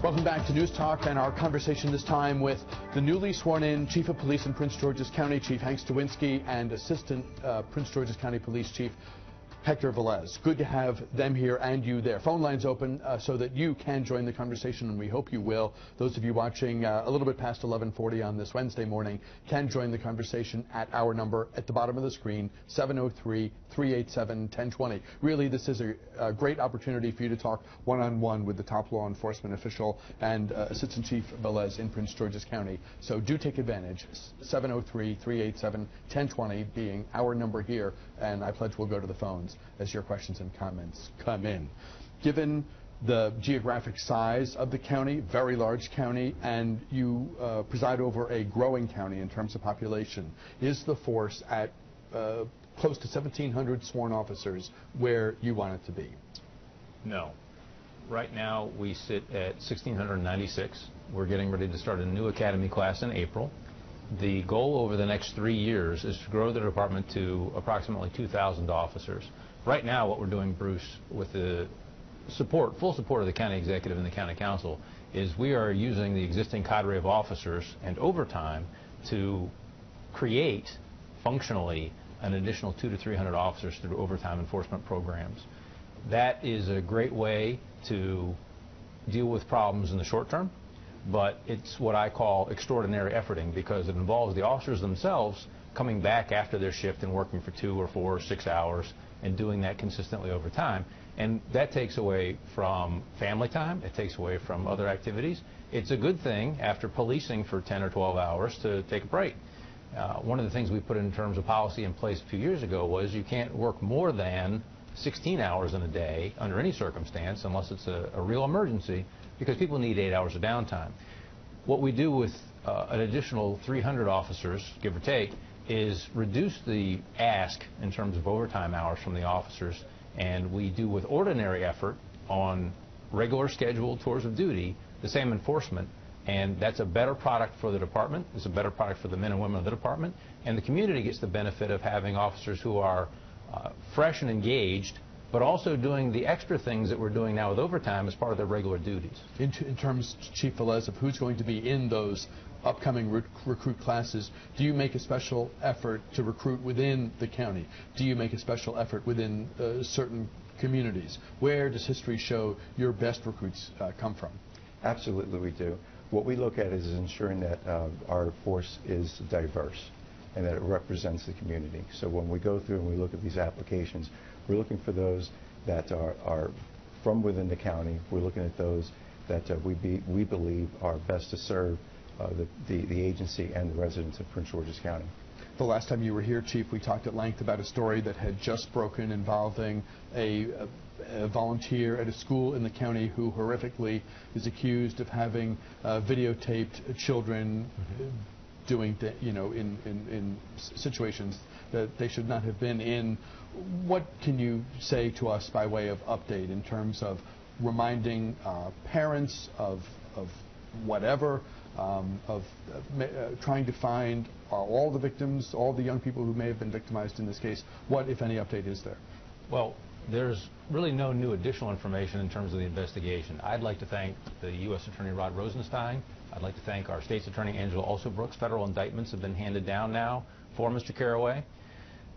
Welcome back to News Talk and our conversation this time with the newly sworn-in Chief of Police in Prince George's County, Chief Hank Stawinski, and Assistant Prince George's County Police Chief Hector Velez. Good to have them here and you there. Phone lines open so that you can join the conversation, and we hope you will. Those of you watching a little bit past 11:40 on this Wednesday morning can join the conversation at our number at the bottom of the screen, 703-387-1020. Really, this is a great opportunity for you to talk one-on-one with the top law enforcement official and Assistant Chief Velez in Prince George's County. So do take advantage. 703-387-1020 being our number here, and I pledge we'll go to the phones as your questions and comments come in. Given the geographic size of the county, very large county, and you preside over a growing county in terms of population, is the force at close to 1,700 sworn officers where you want it to be? No. Right now we sit at 1,696. We're getting ready to start a new academy class in April. The goal over the next 3 years is to grow the department to approximately 2,000 officers. Right now, what we're doing, Bruce, with the support, full support of the county executive and the county council, is we are using the existing cadre of officers and overtime to create functionally an additional 200 to 300 officers through overtime enforcement programs. That is a great way to deal with problems in the short term, but it's what I call extraordinary efforting, because it involves the officers themselves coming back after their shift and working for 2 or 4 or 6 hours and doing that consistently over time. And that takes away from family time. It takes away from other activities. It's a good thing after policing for 10 or 12 hours to take a break. One of the things we put in terms of policy in place a few years ago was you can't work more than 16 hours in a day under any circumstance unless it's a real emergency, because people need 8 hours of downtime. What we do with an additional 300 officers, give or take, is reduce the ask in terms of overtime hours from the officers, and we do with ordinary effort on regular scheduled tours of duty the same enforcement, and that's a better product for the department. It's a better product for the men and women of the department, and the community gets the benefit of having officers who are fresh and engaged, but also doing the extra things that we're doing now with overtime as part of their regular duties. In terms, Chief Velez, of who's going to be in those upcoming recruit classes, do you make a special effort to recruit within the county? Do you make a special effort within certain communities? Where does history show your best recruits come from? Absolutely, we do. What we look at is ensuring that our force is diverse and that it represents the community. So when we go through and we look at these applications, we're looking for those that are from within the county. We're looking at those that we believe are best to serve the agency and the residents of Prince George's County. The last time you were here, Chief, we talked at length about a story that had just broken involving a volunteer at a school in the county who horrifically is accused of having videotaped children doing, in situations that they should not have been in. What can you say to us by way of update in terms of reminding parents of whatever, trying to find all the victims, all the young people who may have been victimized in this case? What, if any, update is there? Well, there's really no new additional information in terms of the investigation. I'd like to thank the U.S. Attorney Rod Rosenstein. I'd like to thank our State's Attorney Angela Alsobrooks. Federal indictments have been handed down now for Mr. Carraway.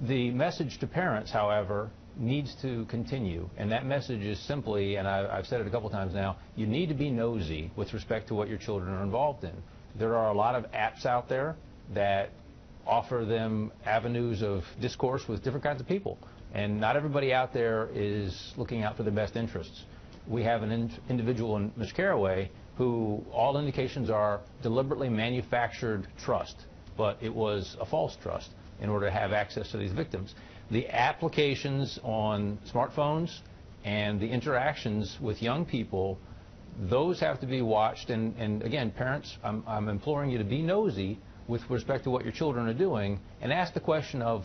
The message to parents, however, needs to continue, and that message is simply, and I've said it a couple times now, you need to be nosy with respect to what your children are involved in. There are a lot of apps out there that offer them avenues of discourse with different kinds of people, and not everybody out there is looking out for their best interests. We have an individual in Ms. Carraway who all indications are deliberately manufactured trust, but it was a false trust in order to have access to these victims. The applications on smartphones and the interactions with young people, those have to be watched, and again, parents, I'm imploring you to be nosy with respect to what your children are doing, and ask the question of,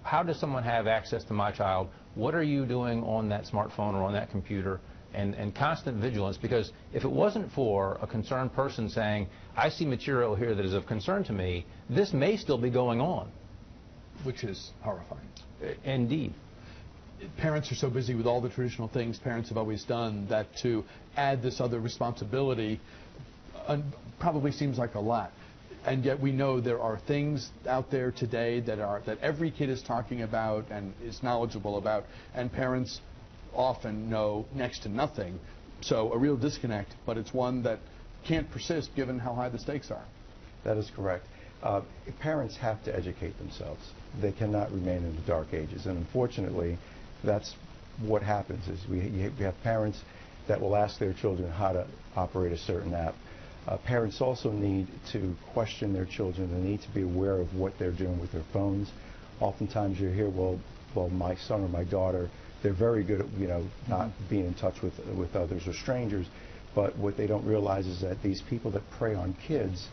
how does someone have access to my child? What are you doing on that smartphone or on that computer? And constant vigilance, because if it wasn't for a concerned person saying, I see material here that is of concern to me, this may still be going on. Which is horrifying. Indeed. parents are so busy with all the traditional things parents have always done that to add this other responsibility probably seems like a lot. And yet we know there are things out there today that every kid is talking about and is knowledgeable about, and parents often know next to nothing. So a real disconnect, but it's one that can't persist given how high the stakes are. That is correct. Parents have to educate themselves. They cannot remain in the dark ages, and unfortunately, that's what happens. Is we have parents that will ask their children how to operate a certain app. Parents also need to question their children. They need to be aware of what they're doing with their phones. Oftentimes you hear, well, my son or my daughter, they're very good at, not being in touch with others or strangers. But what they don't realize is that these people that prey on kids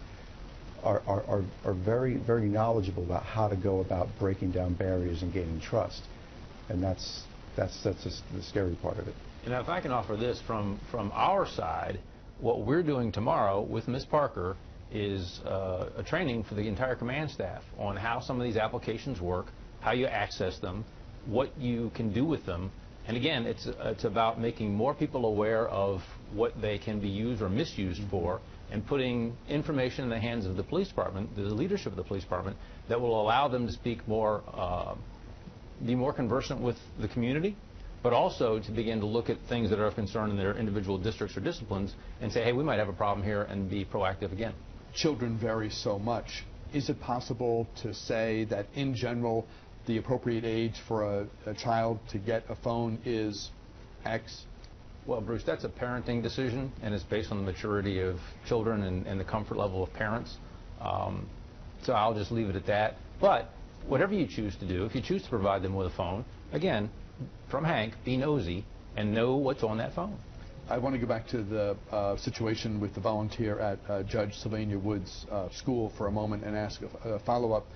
are very, very knowledgeable about how to go about breaking down barriers and gaining trust. And that's just the scary part of it. And if I can offer this from our side, what we're doing tomorrow with Ms. Parker is a training for the entire command staff on how some of these applications work, how you access them, what you can do with them. And again, it's about making more people aware of what they can be used or misused for, and putting information in the hands of the police department, the leadership of the police department, that will allow them to speak more, be more conversant with the community, but also to begin to look at things that are of concern in their individual districts or disciplines and say, hey, we might have a problem here, and be proactive again. Children vary so much. Is it possible to say that in general the appropriate age for a child to get a phone is X? Well, Bruce, that's a parenting decision, and it's based on the maturity of children and the comfort level of parents. So I'll just leave it at that. But whatever you choose to do, if you choose to provide them with a phone, again, from Hank, be nosy and know what's on that phone. I want to go back to the situation with the volunteer at Judge Sylvania Wood's school for a moment and ask a follow-up.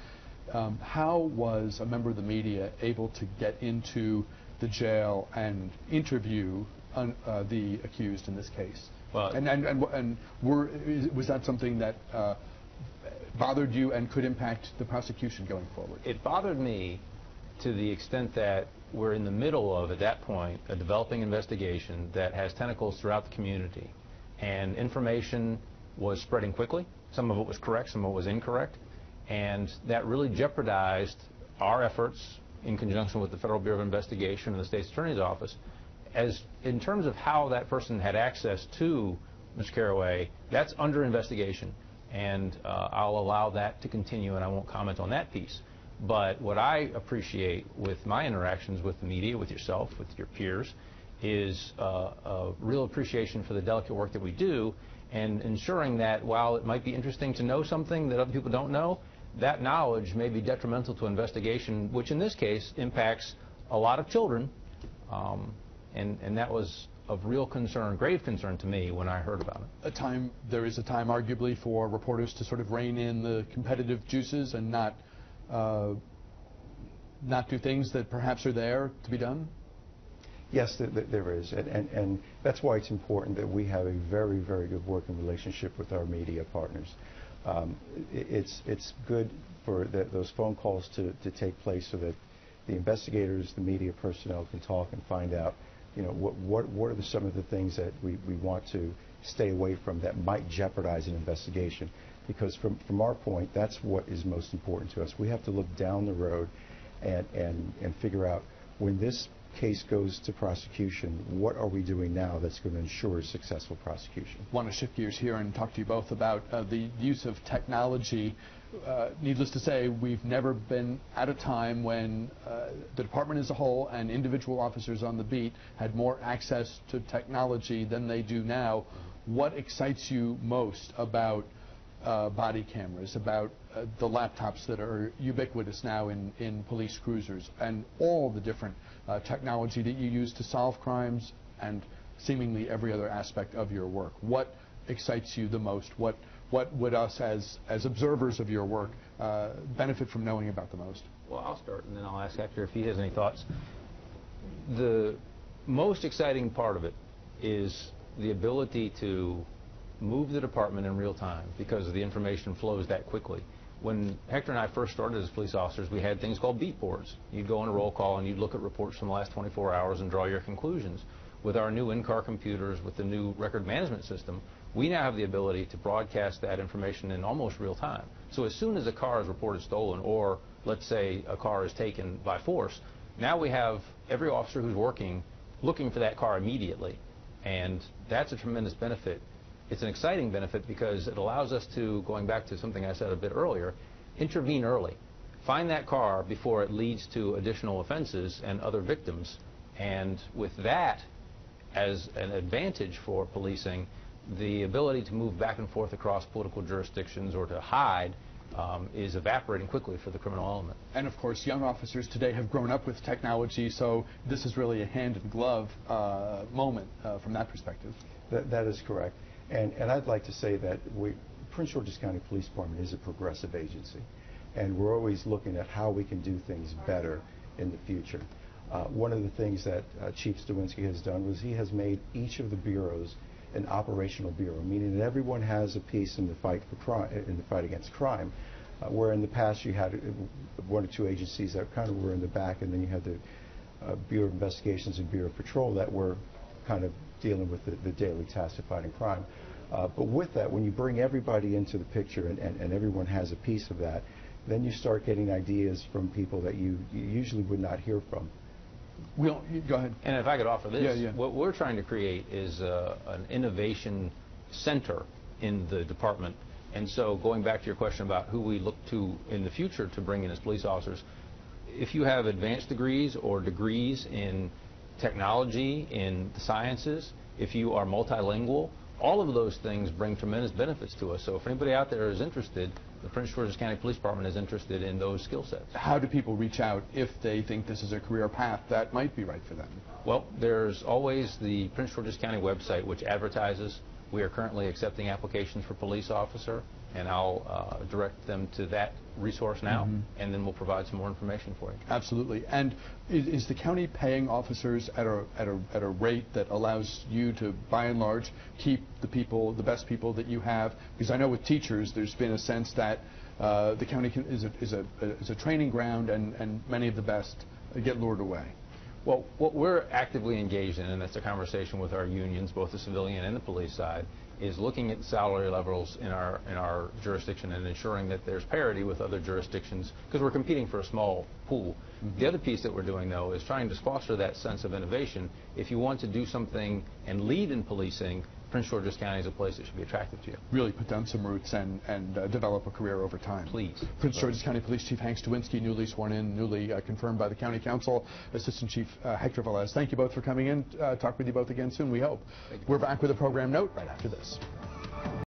How was a member of the media able to get into the jail and interview the accused in this case? Well, was that something that bothered you and could impact the prosecution going forward? It bothered me to the extent that we're in the middle of, at that point, a developing investigation that has tentacles throughout the community, and information was spreading quickly. Some of it was correct, some of it was incorrect, and that really jeopardized our efforts in conjunction with the Federal Bureau of Investigation and the State's Attorney's Office. As in terms of how that person had access to Ms. Caraway, that's under investigation, and I'll allow that to continue, and I won't comment on that piece. But what I appreciate with my interactions with the media, with yourself, with your peers, is a real appreciation for the delicate work that we do, and ensuring that while it might be interesting to know something that other people don't know, that knowledge may be detrimental to investigation, which in this case impacts a lot of children. And that was of real concern, grave concern to me when I heard about it. There is a time, arguably, for reporters to sort of rein in the competitive juices and not do things that perhaps are there to be done? Yes, there is, and that's why it's important that we have a very, very good working relationship with our media partners. It's good for those phone calls to take place so that the investigators, the media personnel can talk and find out, what are some of the things that we want to stay away from that might jeopardize an investigation. Because from our point, that's what is most important to us. We have to look down the road and figure out, when this case goes to prosecution, what are we doing now that's going to ensure a successful prosecution? I want to shift gears here and talk to you both about the use of technology. Needless to say, we've never been at a time when the department as a whole and individual officers on the beat had more access to technology than they do now. What excites you most about body cameras, about the laptops that are ubiquitous now in police cruisers, and all the different technology that you use to solve crimes and seemingly every other aspect of your work? What excites you the most? What would us as observers of your work benefit from knowing about the most? Well, I'll start, and then I'll ask Hector if he has any thoughts. The most exciting part of it is the ability to move the department in real time, because the information flows that quickly. When Hector and I first started as police officers, we had things called beat boards. You'd go on a roll call and you'd look at reports from the last 24 hours and draw your conclusions. With our new in-car computers, with the new record management system, we now have the ability to broadcast that information in almost real time. So as soon as a car is reported stolen, or let's say a car is taken by force, now we have every officer who's working looking for that car immediately. And that's a tremendous benefit. It's an exciting benefit because it allows us to, going back to something I said a bit earlier, intervene early. Find that car before it leads to additional offenses and other victims. And with that as an advantage for policing, the ability to move back and forth across political jurisdictions or to hide is evaporating quickly for the criminal element. And of course, young officers today have grown up with technology, so this is really a hand-in-glove moment from that perspective. That is correct. And I'd like to say that Prince George's County Police Department is a progressive agency, and we're always looking at how we can do things better in the future. One of the things that Chief Stawinski has done was he has made each of the bureaus an operational bureau, meaning that everyone has a piece in the fight for crime, in the fight against crime. Where in the past you had one or two agencies that kind of were in the back, and then you had the Bureau of Investigations and Bureau of Patrol that were kind of dealing with the daily tasks of fighting crime. But with that, when you bring everybody into the picture and everyone has a piece of that, then you start getting ideas from people that you usually would not hear from. Go ahead. And if I could offer this, yeah. What we're trying to create is an innovation center in the department. And so going back to your question about who we look to in the future to bring in as police officers, if you have advanced degrees or degrees in technology, in the sciences, if you are multilingual, all of those things bring tremendous benefits to us. So if anybody out there is interested, the Prince George's County Police Department is interested in those skill sets. How do people reach out if they think this is a career path that might be right for them? Well, there's always the Prince George's County website, which advertises. We are currently accepting applications for police officer, and I'll direct them to that resource now, and then we'll provide some more information for you. Absolutely. And is the county paying officers at a rate that allows you to, by and large, keep the best people that you have? Because I know with teachers, there's been a sense that the county is a training ground, and many of the best get lured away. Well, what we're actively engaged in, and that's a conversation with our unions, both the civilian and the police side, is looking at salary levels in our jurisdiction and ensuring that there's parity with other jurisdictions, because we're competing for a small pool. The other piece that we're doing, though, is trying to foster that sense of innovation. If you want to do something and lead in policing, Prince George's County is a place that should be attractive to you. Really put down some roots and develop a career over time. Please. Prince George's County Police Chief Hank Stawinski, newly sworn in, newly confirmed by the County Council. Assistant Chief Hector Velez, thank you both for coming in. Talk with you both again soon, we hope. We're back with a program note right after this.